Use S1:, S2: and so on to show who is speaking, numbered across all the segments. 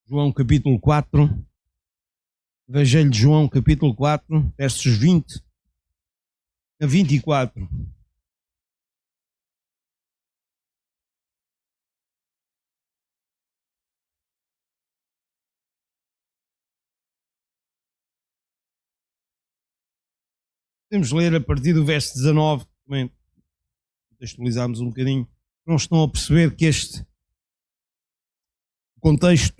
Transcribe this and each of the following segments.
S1: João capítulo 4, Evangelho de João capítulo 4, versos 20 a 24. Podemos ler a partir do verso 19, também contextualizarmos um bocadinho. Não estão a perceber que este contexto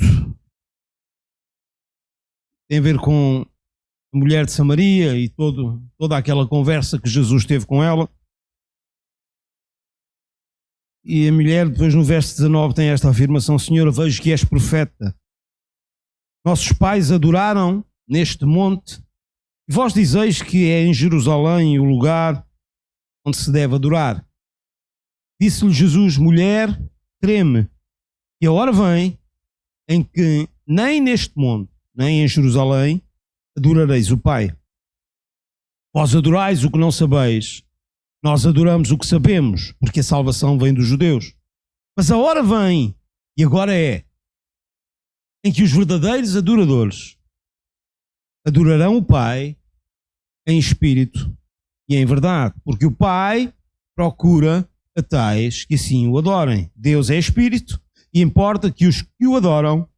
S1: tem a ver com a mulher de Samaria e toda aquela conversa que Jesus teve com ela. E a mulher, depois no verso 19, tem esta afirmação: Senhor, vejo que és profeta. Nossos pais adoraram neste monte, e vós dizeis que é em Jerusalém o lugar onde se deve adorar. Disse-lhe Jesus: mulher, crê-me, que a hora vem em que nem neste monte, nem em Jerusalém, adorareis o Pai. Vós adorais o que não sabeis, nós adoramos o que sabemos, porque a salvação vem dos judeus. Mas a hora vem, e agora é, em que os verdadeiros adoradores adorarão o Pai em espírito e em verdade, porque o Pai procura a tais que assim o adorem. Deus é espírito e importa que os que o adoram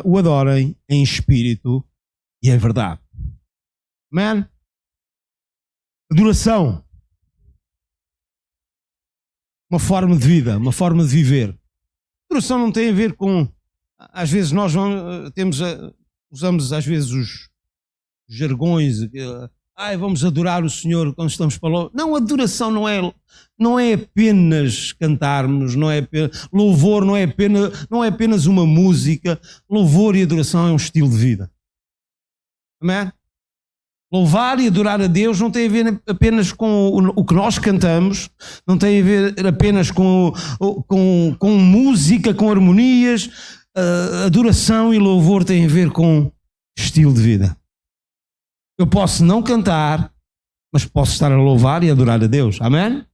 S1: o adorem em espírito e em verdade. Amém? Adoração. Uma forma de vida, uma forma de viver. Adoração não tem a ver com... Às vezes nós usamos às vezes os jargões. Vamos adorar o Senhor quando estamos para lá. Não, adoração não é apenas cantarmos, louvor não é apenas uma música. Louvor e adoração é um estilo de vida. Amém? Louvar e adorar a Deus não tem a ver apenas com o que nós cantamos, não tem a ver apenas com música, com harmonias. Adoração e louvor tem a ver com estilo de vida. Eu posso não cantar, mas posso estar a louvar e adorar a Deus. Amém?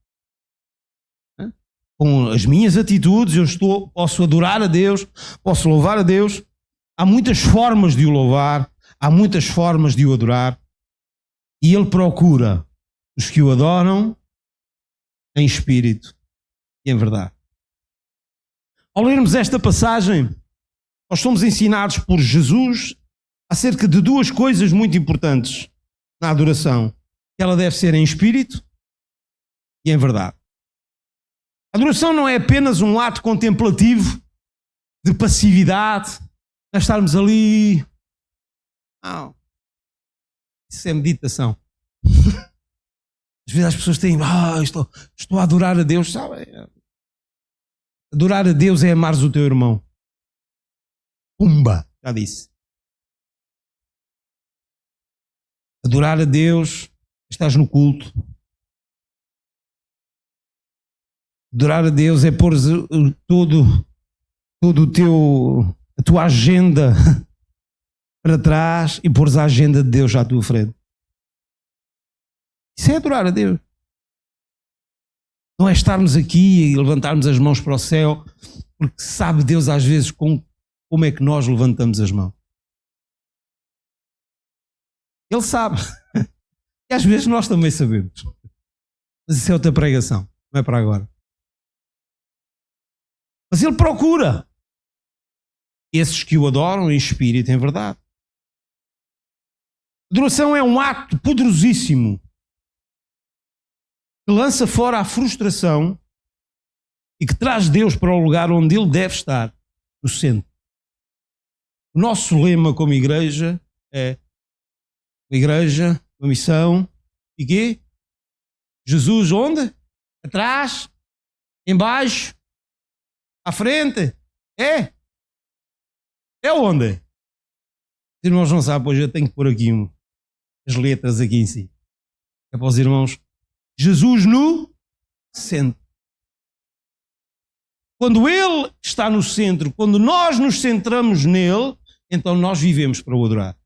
S1: Com as minhas atitudes, posso adorar a Deus, posso louvar a Deus. Há muitas formas de o louvar, há muitas formas de o adorar. E Ele procura os que o adoram em espírito e em verdade. Ao lermos esta passagem, nós somos ensinados por Jesus acerca de duas coisas muito importantes na adoração. Ela deve ser em espírito e em verdade. A adoração não é apenas um ato contemplativo de passividade, nós estarmos ali. Não. Isso é meditação. Às vezes as pessoas têm, estou a adorar a Deus, sabe? Adorar a Deus é amares o teu irmão. Pumba, já disse. Adorar a Deus, estás no culto. Adorar a Deus é pôr a tua agenda para trás e pôr a agenda de Deus à tua frente. Isso é adorar a Deus. Não é estarmos aqui e levantarmos as mãos para o céu, porque sabe Deus às vezes como é que nós levantamos as mãos. Ele sabe. E às vezes nós também sabemos. Mas isso é outra pregação, não é para agora. Mas Ele procura esses que o adoram em espírito e em verdade. Adoração é um ato poderosíssimo que lança fora a frustração e que traz Deus para o lugar onde Ele deve estar, no centro. O nosso lema como igreja é uma missão, e quê? Jesus onde? Atrás? Embaixo? À frente? É onde? Os irmãos não sabem, pois eu tenho que pôr aqui as letras aqui em si. É para os irmãos. Jesus no centro. Quando Ele está no centro, quando nós nos centramos nele, então nós vivemos para o adorar.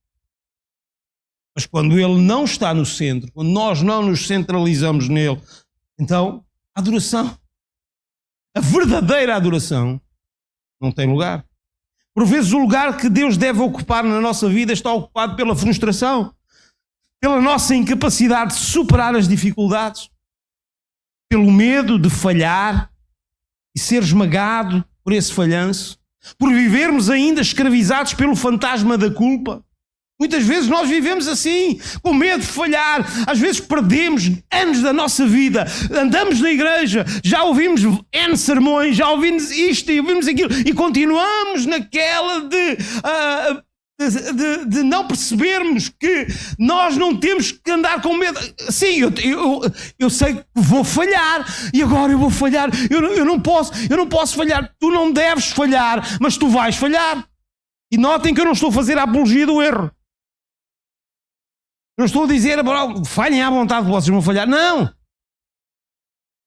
S1: Mas quando Ele não está no centro, quando nós não nos centralizamos nele, então a adoração, a verdadeira adoração, não tem lugar. Por vezes o lugar que Deus deve ocupar na nossa vida está ocupado pela frustração, pela nossa incapacidade de superar as dificuldades, pelo medo de falhar e ser esmagado por esse falhanço, por vivermos ainda escravizados pelo fantasma da culpa. Muitas vezes nós vivemos assim, com medo de falhar. Às vezes perdemos anos da nossa vida. Andamos na igreja, já ouvimos N sermões, já ouvimos isto e ouvimos aquilo, e continuamos naquela de não percebermos que nós não temos que andar com medo. Sim, eu sei que vou falhar, e agora eu vou falhar. Eu não posso falhar. Tu não deves falhar, mas tu vais falhar. E notem que eu não estou a fazer a apologia do erro. Não estou a dizer, falhem à vontade que vocês vão falhar. Não!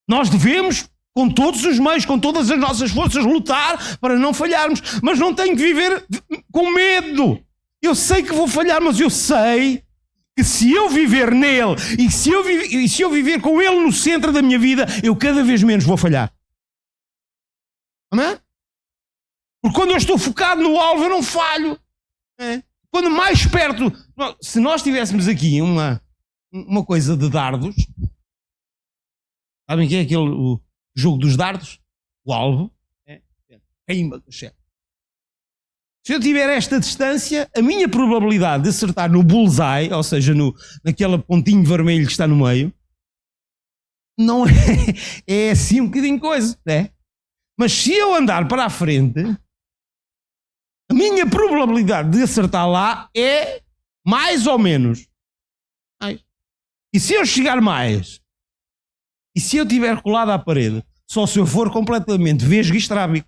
S1: Nós devemos, com todos os meios, com todas as nossas forças, lutar para não falharmos. Mas não tenho que viver com medo. Eu sei que vou falhar, mas eu sei que se eu viver nele e se eu viver com ele no centro da minha vida, eu cada vez menos vou falhar. Amém? Porque quando eu estou focado no alvo, eu não falho. É? Quando mais perto, se nós tivéssemos aqui uma coisa de dardos, sabem que é o jogo dos dardos? O alvo. Se eu tiver esta distância, a minha probabilidade de acertar no bullseye, ou seja, naquele pontinho vermelho que está no meio, não é assim um bocadinho coisa, né? Mas se eu andar para a frente, a minha probabilidade de acertar lá é mais ou menos. E se eu chegar mais, e se eu estiver colado à parede, só se eu for completamente vesgo e estrábico,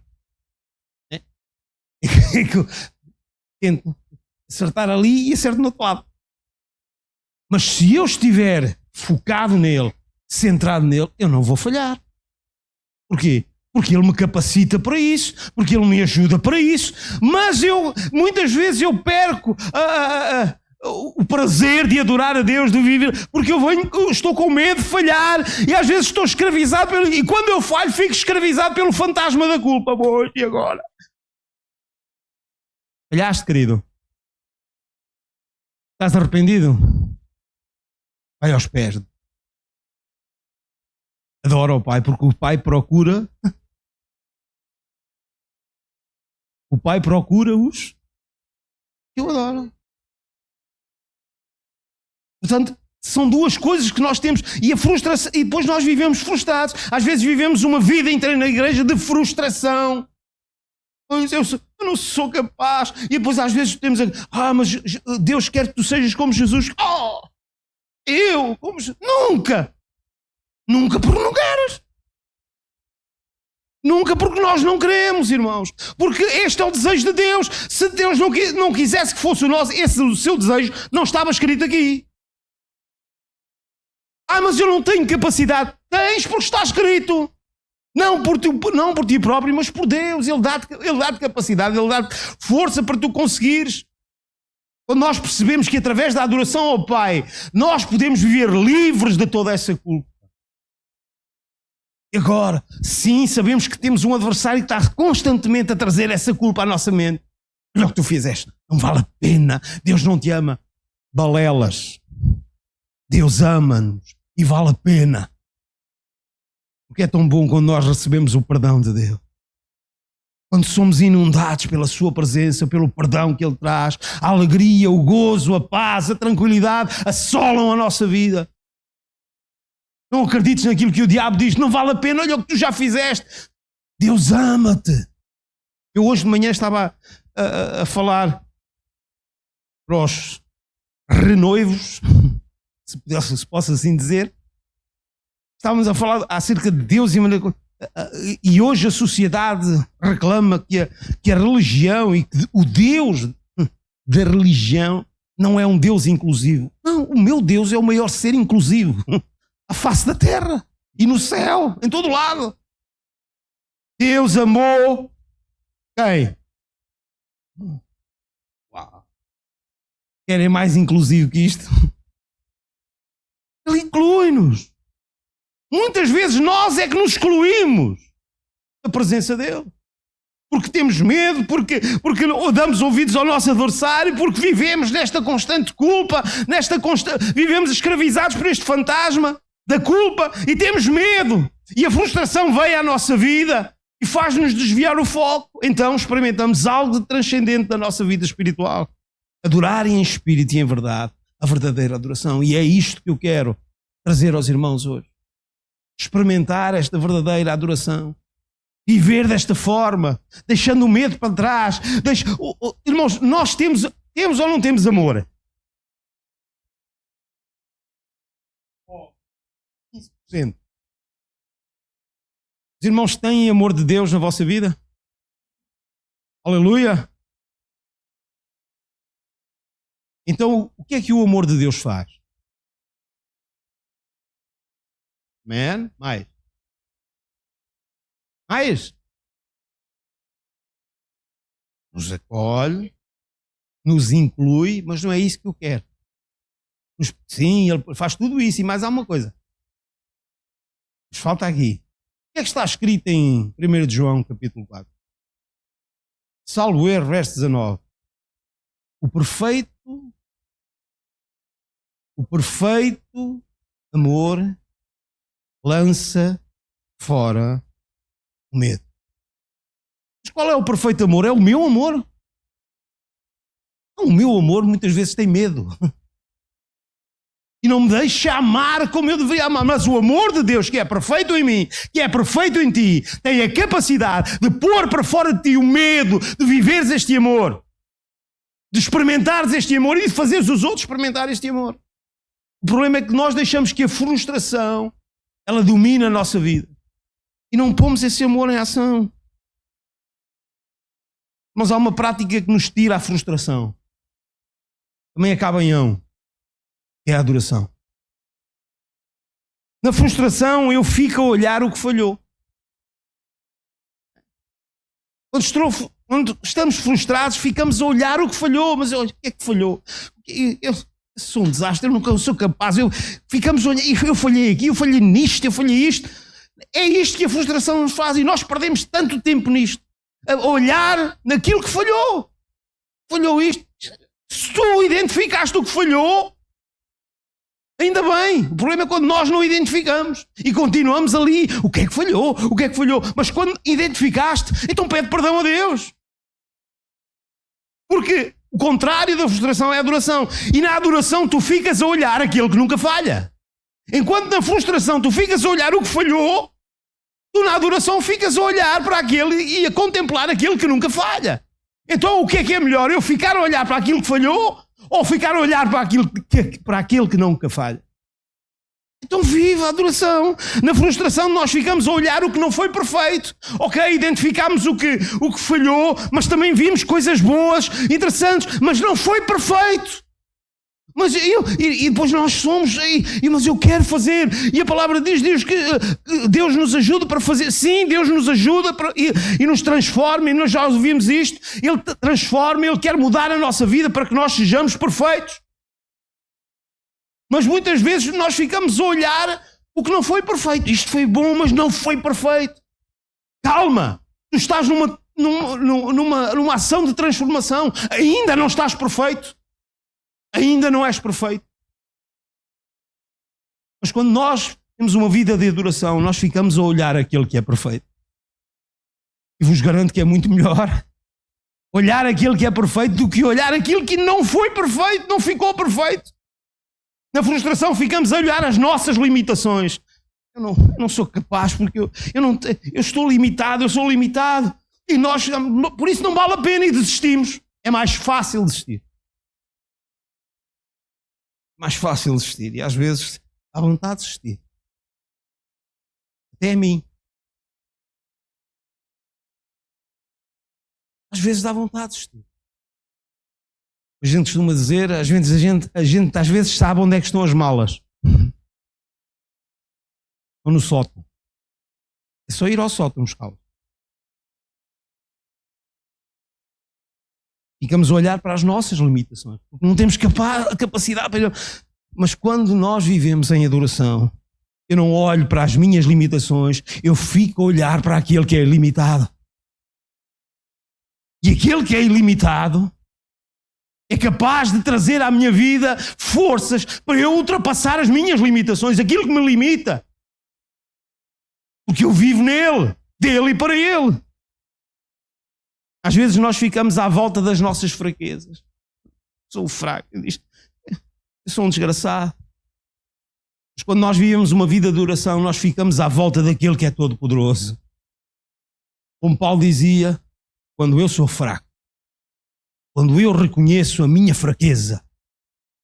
S1: né? Tento acertar ali e acerto no outro lado. Mas se eu estiver focado nele, centrado nele, eu não vou falhar. Porquê? Porque ele me capacita para isso, porque ele me ajuda para isso, mas muitas vezes eu perco o prazer de adorar a Deus, de viver, porque estou com medo de falhar, e às vezes estou escravizado, e quando eu falho fico escravizado pelo fantasma da culpa. Boa, e agora? Falhaste, querido? Estás arrependido? Vai aos pés. Adora o Pai, porque o Pai procura... O Pai procura-os que o adoram. Portanto, são duas coisas que nós temos. E a frustração, e depois nós vivemos frustrados. Às vezes vivemos uma vida inteira na igreja de frustração. Eu não sou capaz. E depois às vezes temos mas Deus quer que tu sejas como Jesus. Nunca! Nunca, porque não queres. Nunca, porque nós não queremos, irmãos. Porque este é o desejo de Deus. Se Deus não quisesse que fosse o seu desejo, não estava escrito aqui. Mas eu não tenho capacidade. Tens, porque está escrito. Não por ti próprio, mas por Deus. Ele dá-te capacidade, Ele dá-te força para tu conseguires. Quando nós percebemos que através da adoração ao Pai, nós podemos viver livres de toda essa culpa. E agora, sim, sabemos que temos um adversário que está constantemente a trazer essa culpa à nossa mente. Olha o que tu fizeste, não vale a pena, Deus não te ama. Balelas. Deus ama-nos e vale a pena. Porque é tão bom quando nós recebemos o perdão de Deus. Quando somos inundados pela sua presença, pelo perdão que Ele traz, a alegria, o gozo, a paz, a tranquilidade assolam a nossa vida. Não acredites naquilo que o diabo diz, não vale a pena, olha o que tu já fizeste. Deus ama-te. Eu hoje de manhã estava a falar para os renoivos, se posso assim dizer. Estávamos a falar acerca de Deus e hoje a sociedade reclama que a religião e que o Deus da religião não é um Deus inclusivo. Não, o meu Deus é o maior ser inclusivo. A face da terra e no céu, em todo lado. Deus amou quem? Uau. Querem mais inclusivo que isto? Ele inclui-nos. Muitas vezes nós é que nos excluímos da presença dele. porque temos medo, porque damos ouvidos ao nosso adversário, porque vivemos nesta constante culpa, vivemos escravizados por este fantasma da culpa e temos medo. E a frustração vem à nossa vida e faz-nos desviar o foco. Então experimentamos algo de transcendente da nossa vida espiritual. Adorar em espírito e em verdade, a verdadeira adoração. E é isto que eu quero trazer aos irmãos hoje. Experimentar esta verdadeira adoração. Viver desta forma, deixando o medo para trás. Irmãos, nós temos ou não temos amor? 15%. Os irmãos têm amor de Deus na vossa vida? Aleluia! Então, o que é que o amor de Deus faz? Amém? Mais. Nos acolhe, nos inclui, mas não é isso que eu quero. Sim, ele faz tudo isso e mais alguma coisa. Mas falta aqui. O que é que está escrito em 1 de João, capítulo 4? Salvo erro, verso 19. O perfeito amor lança fora o medo. Mas qual é o perfeito amor? É o meu amor. O meu amor muitas vezes tem medo. E não me deixa amar como eu deveria amar. Mas o amor de Deus, que é perfeito em mim, que é perfeito em ti, tem a capacidade de pôr para fora de ti o medo de viveres este amor, de experimentares este amor e de fazeres os outros experimentar este amor. O problema é que nós deixamos que a frustração, ela domine a nossa vida. E não pomos esse amor em ação. Mas há uma prática que nos tira a frustração. Também acaba em ão. É a adoração. Na frustração eu fico a olhar o que falhou. Quando estamos frustrados, ficamos a olhar o que falhou. Mas o que é que falhou? Eu sou um desastre, eu nunca sou capaz. Ficamos a olhar, eu falhei aqui, eu falhei nisto, eu falhei isto. É isto que a frustração nos faz e nós perdemos tanto tempo nisto. A olhar naquilo que falhou. Falhou isto. Se tu identificaste o que falhou, ainda bem. O problema é quando nós não identificamos e continuamos ali. O que é que falhou? O que é que falhou? Mas quando identificaste, então pede perdão a Deus. Porque o contrário da frustração é a adoração. E na adoração tu ficas a olhar aquele que nunca falha. Enquanto na frustração tu ficas a olhar o que falhou, tu na adoração ficas a olhar para aquele e a contemplar aquele que nunca falha. Então o que é melhor? Eu ficar a olhar para aquilo que falhou ou ficar a olhar para aquele que nunca falha? Então viva a adoração. Na frustração nós ficamos a olhar o que não foi perfeito. Ok, identificámos o que falhou, mas também vimos coisas boas, interessantes, mas não foi perfeito. Mas e depois nós somos, mas eu quero fazer, e a palavra diz que Deus nos ajuda para fazer. Sim, Deus nos ajuda e nos transforma, e nós já ouvimos isto. Ele transforma, Ele quer mudar a nossa vida para que nós sejamos perfeitos. Mas muitas vezes nós ficamos a olhar o que não foi perfeito. Isto foi bom, mas não foi perfeito. Calma, tu estás numa ação de transformação, ainda não estás perfeito. Ainda não és perfeito. Mas quando nós temos uma vida de adoração, nós ficamos a olhar aquele que é perfeito. E vos garanto que é muito melhor olhar aquele que é perfeito do que olhar aquilo que não foi perfeito, não ficou perfeito. Na frustração ficamos a olhar as nossas limitações. Eu não sou capaz porque eu estou limitado, eu sou limitado. E nós, por isso não vale a pena e desistimos. É mais fácil desistir. Mais fácil desistir. E às vezes há vontade de desistir. Até a mim. Às vezes dá vontade de desistir. A gente costuma dizer, às vezes a gente às vezes sabe onde é que estão as malas. Ou no sótão. É só ir ao sótão buscá-las. Ficamos a olhar para as nossas limitações. Porque não temos capacidade para... Mas quando nós vivemos em adoração, eu não olho para as minhas limitações, eu fico a olhar para aquele que é limitado. E aquele que é ilimitado é capaz de trazer à minha vida forças para eu ultrapassar as minhas limitações, aquilo que me limita. Porque eu vivo nele, dele e para ele. Às vezes nós ficamos à volta das nossas fraquezas. Sou fraco, eu sou um desgraçado. Mas quando nós vivemos uma vida de oração, nós ficamos à volta daquele que é todo-poderoso. Como Paulo dizia, quando eu sou fraco, quando eu reconheço a minha fraqueza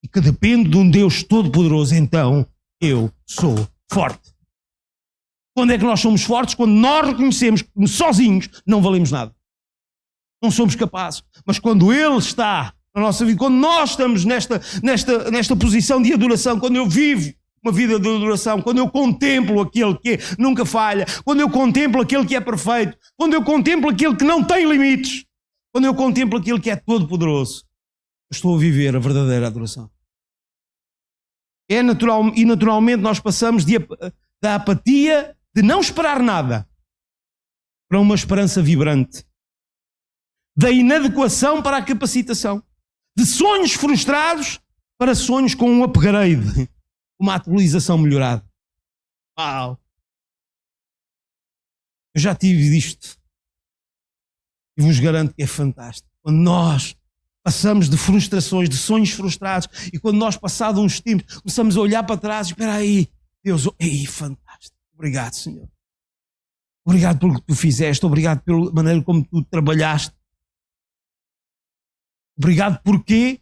S1: e que dependo de um Deus todo-poderoso, então eu sou forte. Quando é que nós somos fortes? Quando nós reconhecemos que sozinhos não valemos nada. Não somos capazes. Mas quando Ele está na nossa vida, quando nós estamos nesta posição de adoração, quando eu vivo uma vida de adoração, quando eu contemplo aquele que nunca falha, quando eu contemplo aquele que é perfeito, quando eu contemplo aquele que não tem limites, quando eu contemplo aquele que é todo-poderoso, eu estou a viver a verdadeira adoração. E naturalmente nós passamos da apatia de não esperar nada para uma esperança vibrante, da inadequação para a capacitação, de sonhos frustrados para sonhos com um upgrade, uma atualização melhorada. Uau! Eu já tive disto e vos garanto que é fantástico. Quando nós passamos de frustrações, de sonhos frustrados, e quando nós, passados uns tempos, começamos a olhar para trás e espera aí, Deus, ei, fantástico. Obrigado, Senhor. Obrigado pelo que tu fizeste, obrigado pela maneira como tu trabalhaste. Obrigado porquê?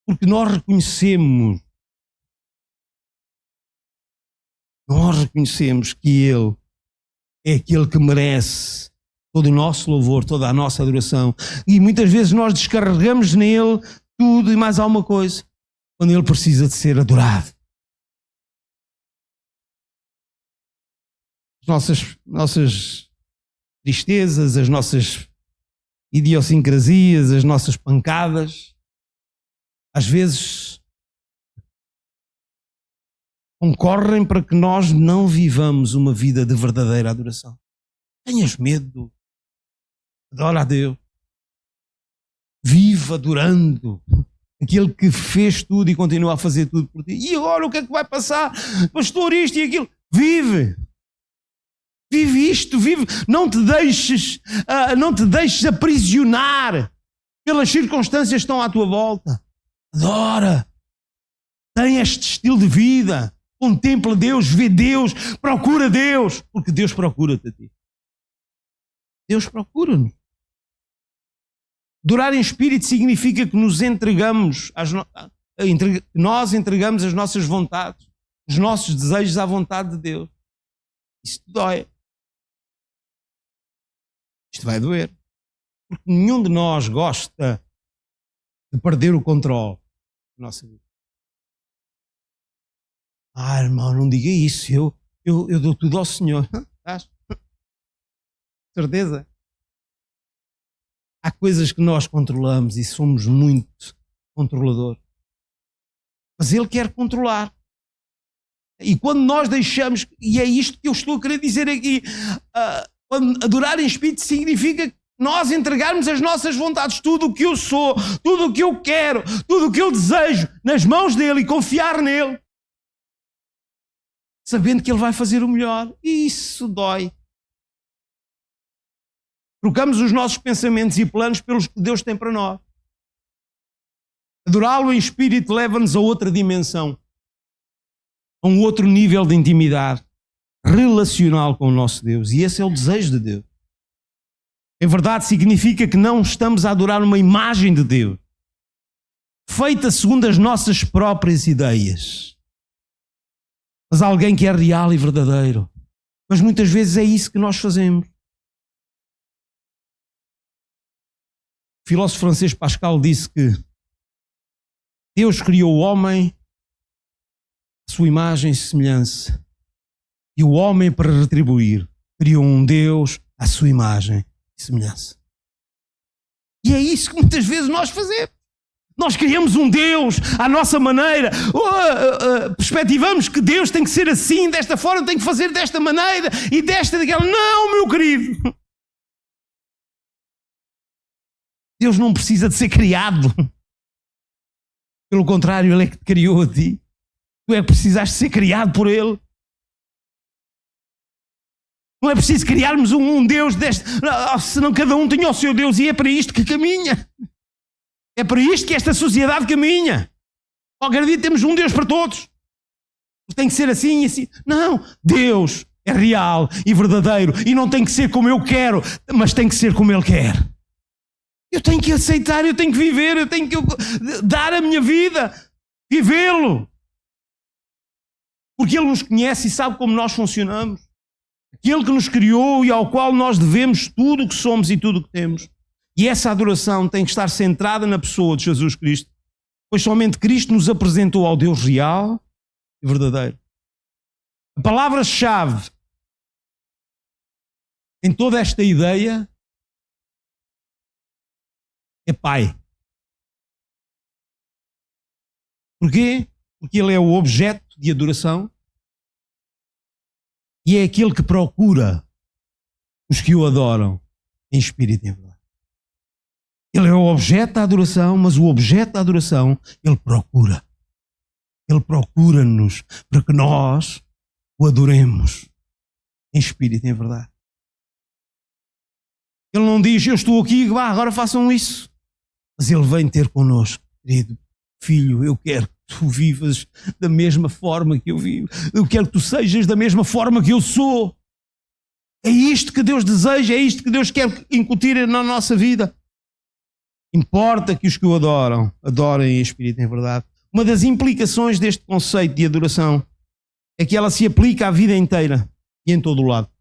S1: Porque nós reconhecemos que Ele é aquele que merece todo o nosso louvor, toda a nossa adoração. E muitas vezes nós descarregamos nele tudo e mais alguma coisa, quando Ele precisa de ser adorado. As nossas tristezas, as nossas idiosincrasias, as nossas pancadas, às vezes concorrem para que nós não vivamos uma vida de verdadeira adoração. Tenhas medo. Adora a Deus. Viva adorando aquele que fez tudo e continua a fazer tudo por ti. E agora o que é que vai passar? Pastor, isto e aquilo. Vive. Vive isto, vive. Não te deixes aprisionar pelas circunstâncias que estão à tua volta. Adora. Tem este estilo de vida. Contempla Deus, vê Deus, procura Deus, porque Deus procura-te a ti. Deus procura-nos. Adorar em espírito significa que nos entregamos, nós entregamos as nossas vontades, os nossos desejos à vontade de Deus. Isso dói. Isto vai doer. Porque nenhum de nós gosta de perder o controle da nossa vida. Irmão, não diga isso. Eu dou tudo ao Senhor. Estás? Certeza? Há coisas que nós controlamos e somos muito controladores. Mas Ele quer controlar. E quando nós deixamos, e é isto que eu estou a querer dizer aqui, quando adorar em espírito significa nós entregarmos as nossas vontades, tudo o que eu sou, tudo o que eu quero, tudo o que eu desejo, nas mãos dEle e confiar nele, sabendo que Ele vai fazer o melhor. E isso dói. Trocamos os nossos pensamentos e planos pelos que Deus tem para nós. Adorá-lo em espírito leva-nos a outra dimensão, a um outro nível de intimidade relacional com o nosso Deus. E esse é o desejo de Deus. Em verdade, significa que não estamos a adorar uma imagem de Deus, feita segundo as nossas próprias ideias, mas alguém que é real e verdadeiro. Mas muitas vezes é isso que nós fazemos. O filósofo francês Pascal disse que Deus criou o homem à sua imagem e semelhança, e o homem, para retribuir, criou um Deus à sua imagem e semelhança. E é isso que muitas vezes nós fazemos. Nós criamos um Deus à nossa maneira, perspectivamos que Deus tem que ser assim, desta forma, tem que fazer desta maneira e desta daquela. Não, meu querido. Deus não precisa de ser criado. Pelo contrário, Ele é que te criou a ti. Tu é que precisaste ser criado por Ele. Não é preciso criarmos um Deus deste, senão cada um tinha o seu Deus, e é para isto que caminha. É para isto que esta sociedade caminha. Qualquer dia temos um Deus para todos. Tem que ser assim e assim. Não, Deus é real e verdadeiro e não tem que ser como eu quero, mas tem que ser como Ele quer. Eu tenho que aceitar, eu tenho que viver, eu tenho que dar a minha vida, vivê-lo. Porque Ele nos conhece e sabe como nós funcionamos. Aquele que nos criou e ao qual nós devemos tudo o que somos e tudo o que temos. E essa adoração tem que estar centrada na pessoa de Jesus Cristo, pois somente Cristo nos apresentou ao Deus real e verdadeiro. A palavra-chave em toda esta ideia é Pai. Porquê? Porque Ele é o objeto de adoração e é aquele que procura os que o adoram em espírito e em verdade. Ele é o objeto da adoração, mas o objeto da adoração Ele procura. Ele procura-nos para que nós o adoremos em espírito e em verdade. Ele não diz, eu estou aqui, agora façam isso. Mas Ele vem ter connosco, querido filho, eu quero que tu vivas da mesma forma que eu vivo. Eu quero que tu sejas da mesma forma que eu sou. É isto que Deus deseja, é isto que Deus quer incutir na nossa vida. Importa que os que o adoram, adorem em espírito e em verdade. Uma das implicações deste conceito de adoração é que ela se aplica à vida inteira e em todo o lado.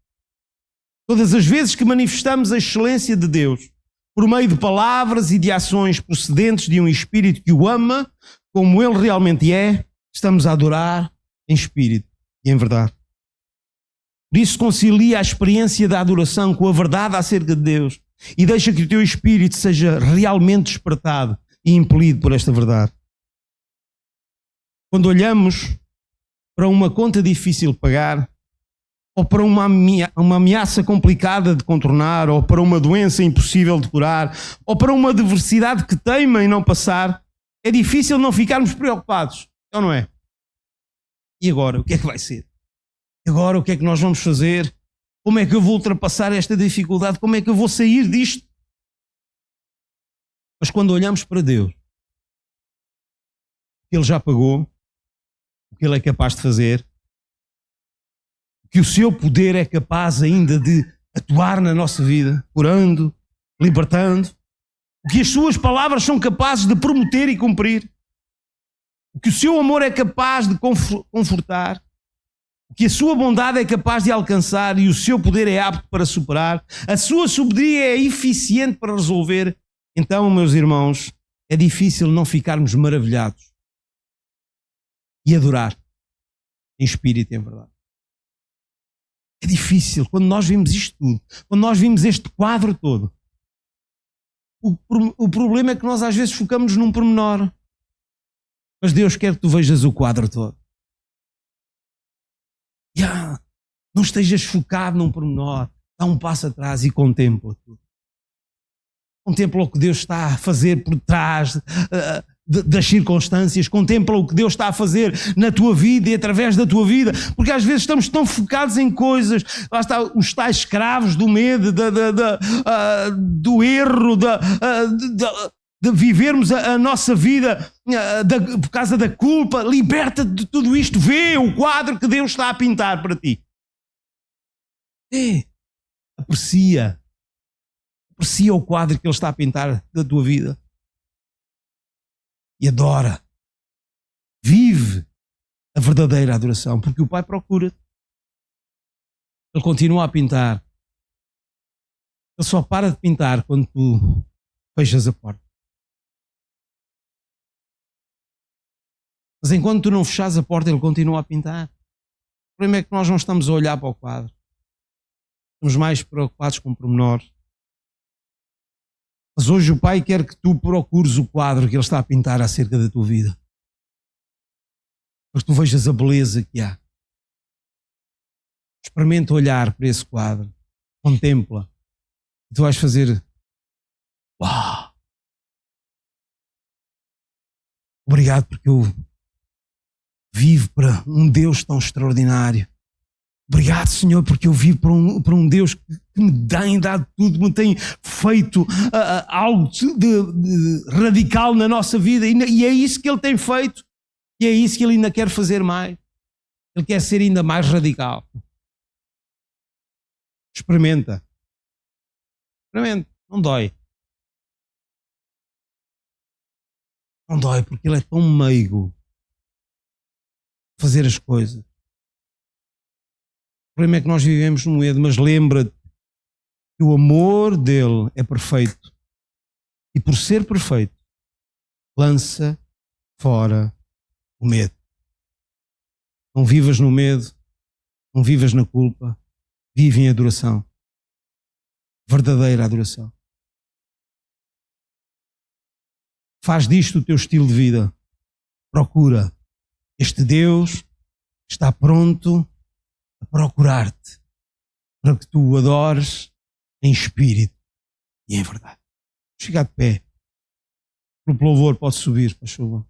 S1: Todas as vezes que manifestamos a excelência de Deus por meio de palavras e de ações procedentes de um espírito que o ama, como Ele realmente é, estamos a adorar em espírito e em verdade. Por isso concilia a experiência da adoração com a verdade acerca de Deus e deixa que o teu espírito seja realmente despertado e impelido por esta verdade. Quando olhamos para uma conta difícil de pagar, ou para uma ameaça complicada de contornar, ou para uma doença impossível de curar, ou para uma adversidade que teima em não passar, é difícil não ficarmos preocupados, ou não é? E agora, o que é que vai ser? E agora, o que é que nós vamos fazer? Como é que eu vou ultrapassar esta dificuldade? Como é que eu vou sair disto? Mas quando olhamos para Deus, o que Ele já pagou, o que Ele é capaz de fazer, que o seu poder é capaz ainda de atuar na nossa vida, curando, libertando, o que as suas palavras são capazes de prometer e cumprir, o que o seu amor é capaz de confortar, o que a sua bondade é capaz de alcançar e o seu poder é apto para superar, a sua sabedoria é eficiente para resolver. Então, meus irmãos, é difícil não ficarmos maravilhados e adorar em espírito e em verdade. É difícil, quando nós vimos isto tudo, quando nós vimos este quadro todo. O problema é que nós às vezes focamos num pormenor, mas Deus quer que tu vejas o quadro todo. Não estejas focado num pormenor, dá um passo atrás e contempla tudo. Contempla o que Deus está a fazer por trás das circunstâncias, contempla o que Deus está a fazer na tua vida e através da tua vida, porque às vezes estamos tão focados em coisas, lá está, os tais escravos do medo, do erro, de vivermos a nossa vida por causa da culpa. Liberta-te de tudo isto, vê o quadro que Deus está a pintar para ti. Aprecia o quadro que Ele está a pintar da tua vida. E adora. Vive a verdadeira adoração, porque o Pai procura-te. Ele continua a pintar. Ele só para de pintar quando tu fechas a porta. Mas enquanto tu não fechas a porta, Ele continua a pintar. O problema é que nós não estamos a olhar para o quadro. Estamos mais preocupados com pormenores. Mas hoje o Pai quer que tu procures o quadro que Ele está a pintar acerca da tua vida. Para que tu vejas a beleza que há. Experimenta olhar para esse quadro. Contempla. E tu vais fazer: uau! Obrigado porque eu vivo para um Deus tão extraordinário. Obrigado, Senhor, porque eu vivo para um Deus que me tem dado tudo, me tem feito algo de radical na nossa vida, e é isso que Ele tem feito, e é isso que Ele ainda quer fazer mais. Ele quer ser ainda mais radical. Experimenta, não dói. Não dói, porque Ele é tão meigo a fazer as coisas. O problema é que nós vivemos no medo, mas lembra-te que o amor dele é perfeito. E por ser perfeito, lança fora o medo. Não vivas no medo, não vivas na culpa, vive em adoração. Verdadeira adoração. Faz disto o teu estilo de vida. Procura. Este Deus está pronto a procurar-te para que tu o adores em espírito e em verdade. Fica de pé. O louvor pode subir, por favor.